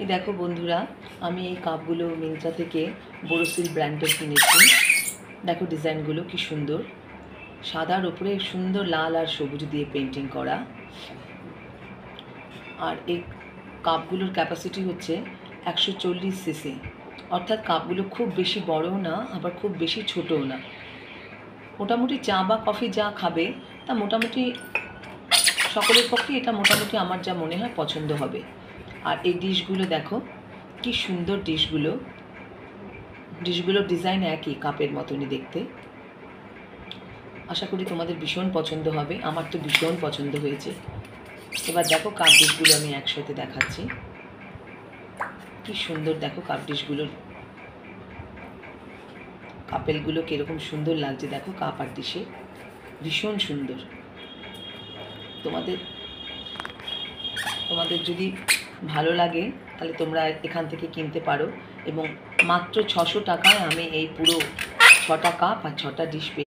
এই দেখো বন্ধুরা, আমি এই কাপগুলো মিন্ত্রা থেকে বোরোসিল ব্র্যান্ডের কিনেছি। দেখো ডিজাইনগুলো কি সুন্দর, সাদার উপরে সুন্দর লাল আর সবুজ দিয়ে পেন্টিং করা। আর এই কাপগুলোর ক্যাপাসিটি হচ্ছে 140 সিসি, অর্থাৎ কাপগুলো খুব বেশি বড়ও না আবার খুব বেশি ছোটও না। মোটামুটি চা বা কফি যা খাবে তা মোটামুটি সকলের পক্ষে এটা মোটামুটি আমার যা মনে হয় পছন্দ হবে। আর এই ডিশগুলো দেখো কি সুন্দর, ডিশগুলোর ডিজাইন একই, কাপের মতনই দেখতে। আশা করি তোমাদের ভীষণ পছন্দ হবে, আমার তো ভীষণ পছন্দ হয়েছে। এবার দেখো কাপ ডিশগুলো আমি একসাথে দেখাচ্ছি। কি সুন্দর দেখো কাপ ডিশগুলোর কাপেলগুলো কীরকম সুন্দর লাগছে দেখো, কাপ আর ডিশে ভীষণ সুন্দর। তোমাদের যদি ভালো লাগে তাহলে তোমরা এখান থেকে কিনতে পারো, এবং মাত্র 600 টাকায় আমি এই পুরো 6টা কাপ আর 6টা ডিশ